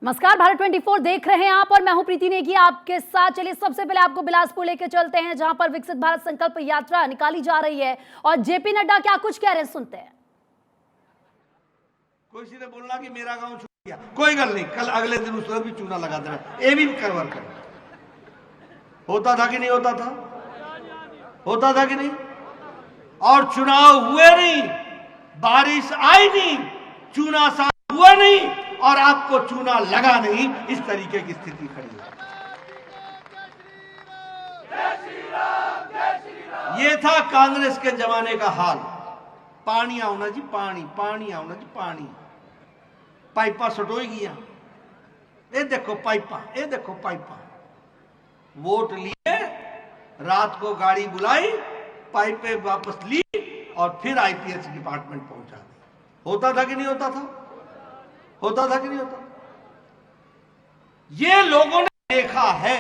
नमस्कार, भारत 24 देख रहे हैं आप और मैं हूं प्रीति नेगी आपके साथ। चलिए सबसे पहले आपको बिलासपुर लेके चलते हैं, जहां पर विकसित भारत संकल्प यात्रा निकाली जा रही है और जेपी नड्डा क्या कुछ कह रहे हैं, सुनते हैं। कोई ने बोलना कि मेरा गांव छूट गया, कोई गल नहीं, कल अगले दिन उस भी चूना लगा देना, ये भी करवर कर। होता था कि नहीं होता था? होता था कि नहीं? और चुनाव हुए नहीं, बारिश आई नहीं, चूना साफ हुआ नहीं और आपको चूना लगा नहीं, इस तरीके की स्थिति खड़ी है। ये था कांग्रेस के जमाने का हाल। पानी आओ ना जी, पानी पानी आओ ना जी, पानी पाइपा सटोई गया, ये देखो पाइपा, ये देखो पाइपा। वोट लिए, रात को गाड़ी बुलाई, पाइपे वापस ली और फिर आईपीएस डिपार्टमेंट पहुंचा दी। होता था कि नहीं होता था? होता था कि नहीं होता? ये लोगों ने देखा है।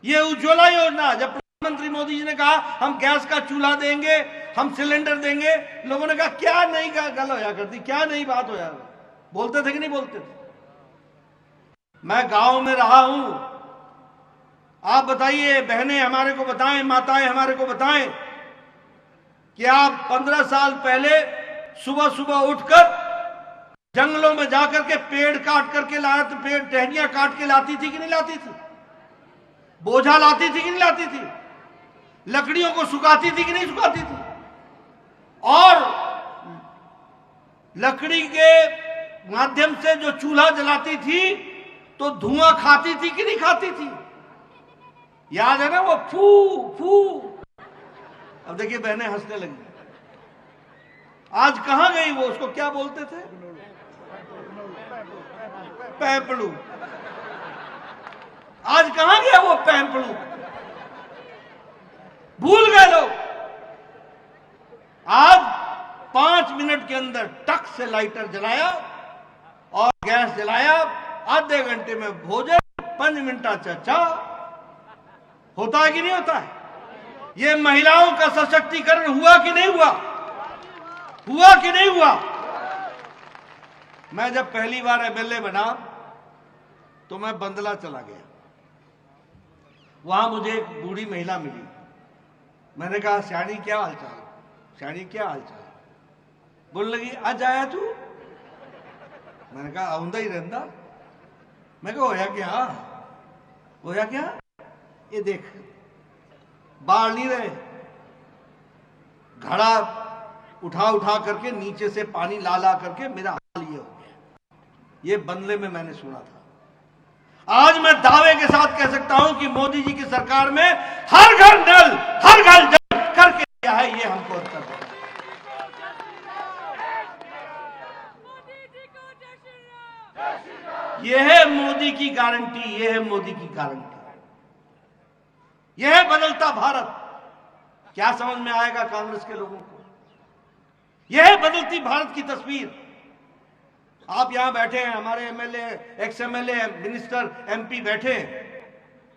ये उज्ज्वला योजना, जब प्रधानमंत्री मोदी जी ने कहा हम गैस का चूल्हा देंगे, हम सिलेंडर देंगे, लोगों ने कहा क्या नई गल होया करती, क्या नई बात होया। बोलते थे कि नहीं बोलते थे? मैं गांव में रहा हूं, आप बताइए, बहनें हमारे को बताएं, माताएं हमारे को बताएं कि आप 15 साल पहले सुबह सुबह उठकर जंगलों में जाकर के पेड़ काट करके लाया, तो पेड़ टहनियां काट के लाती थी कि नहीं लाती थी? बोझा लाती थी कि नहीं लाती थी? लकड़ियों को सुखाती थी कि नहीं सुखाती थी? और लकड़ी के माध्यम से जो चूल्हा जलाती थी तो धुआं खाती थी कि नहीं खाती थी? याद है ना वो फू फू। अब देखिए बहनें हंसने लगी। आज कहां गई वो? उसको क्या बोलते थे? पैपड़ू। आज कहां गया वो पैपड़ू? भूल गए लोग। आज 5 मिनट के अंदर टक से लाइटर जलाया और गैस जलाया, आधे घंटे में भोजन, 5 मिनट चर्चा। होता है कि नहीं होता है? ये महिलाओं का सशक्तिकरण हुआ कि नहीं हुआ? हुआ कि नहीं हुआ? मैं जब पहली बार एमएलए बना तो मैं बंदला चला गया। वहां मुझे एक बूढ़ी महिला मिली। मैंने कहा श्याणी क्या हालचाल? श्याणी क्या हालचाल? बोलने लगी आज आया तू? मैंने कहा आऊंदा ही रहता। मैं कहा होया क्या? होया क्या? ये देख, बाढ़ नहीं रहे, घड़ा उठा उठा करके नीचे से पानी ला ला करके मेरा हाल ये हो गया। ये बंगले में मैंने सुना था। आज मैं दावे के साथ कह सकता हूं कि मोदी जी की सरकार में हर घर नल, हर घर जल करके दिया है। ये हमको उत्तर है। यह है मोदी की गारंटी, यह है मोदी की गारंटी, यह है बदलता भारत। क्या समझ में आएगा कांग्रेस के लोगों को? यह है बदलती भारत की तस्वीर। आप यहां बैठे हैं, हमारे MLA, ex MLA, minister, MP बैठे हैं।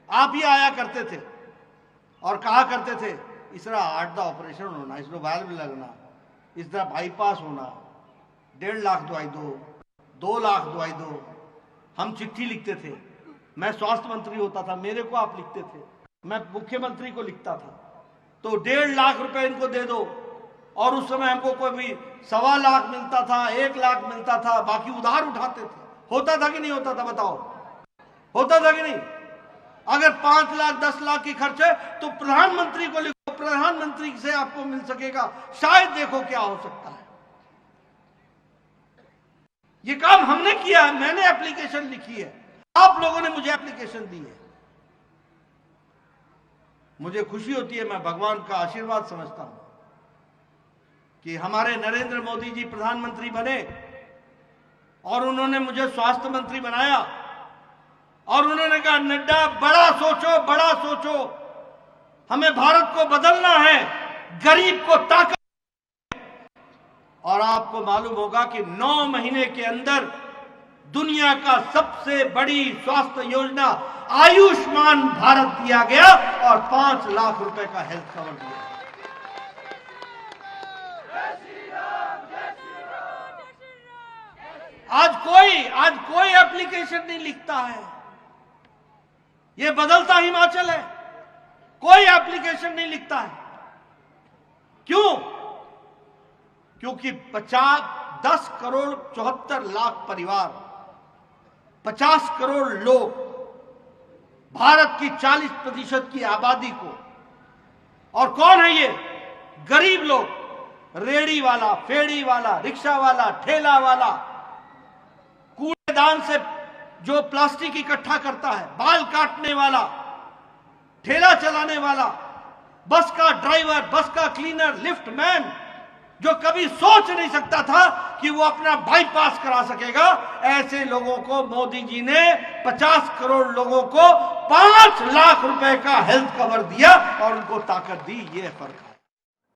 आप ही आया करते थे और कहा करते थे इस तरह हार्ट का ऑपरेशन होना, इस तरह वाल्व लगना, इस तरह बाईपास होना, 1.5 लाख दवाई दो, 2 लाख दवाई दो। हम चिट्ठी लिखते थे। मैं स्वास्थ्य मंत्री होता था, मेरे को आप लिखते थे, मैं मुख्यमंत्री को लिखता था, तो 1.5 लाख रुपए इनको दे दो। और उस समय हमको कोई भी 1.25 लाख मिलता था, 1 लाख मिलता था, बाकी उधार उठाते थे। होता था कि नहीं होता था? बताओ, होता था कि नहीं? अगर 5 लाख 10 लाख की खर्च है तो प्रधानमंत्री को लिखो, प्रधानमंत्री से आपको मिल सकेगा, शायद देखो क्या हो सकता है। ये काम हमने किया है, मैंने एप्लीकेशन लिखी है, आप लोगों ने मुझे एप्लीकेशन दी है। मुझे खुशी होती है, मैं भगवान का आशीर्वाद समझता हूं कि हमारे नरेंद्र मोदी जी प्रधानमंत्री बने और उन्होंने मुझे स्वास्थ्य मंत्री बनाया और उन्होंने कहा नड्डा बड़ा सोचो, बड़ा सोचो, हमें भारत को बदलना है, गरीब को ताकत। और आपको मालूम होगा कि 9 महीने के अंदर दुनिया का सबसे बड़ी स्वास्थ्य योजना आयुष्मान भारत दिया गया और 5 लाख रुपए का हेल्थ कवर दिया। आज कोई एप्लीकेशन नहीं लिखता है। यह बदलता हिमाचल है, कोई एप्लीकेशन नहीं लिखता है। क्यों? क्योंकि 10 करोड़ 74 लाख परिवार, 50 करोड़ लोग, भारत की 40% की आबादी को, और कौन है ये? गरीब लोग, रेड़ी वाला, फेड़ी वाला, रिक्शा वाला, ठेला वाला, कूड़ेदान से जो प्लास्टिक इकट्ठा करता है, बाल काटने वाला, ठेला चलाने वाला, बस का ड्राइवर, बस का क्लीनर, लिफ्ट मैन, जो कभी सोच नहीं सकता था कि वो अपना बाईपास करा सकेगा, ऐसे लोगों को मोदी जी ने 50 करोड़ लोगों को 5 लाख रुपए का हेल्थ कवर दिया और उनको ताकत दी। ये फर्क है।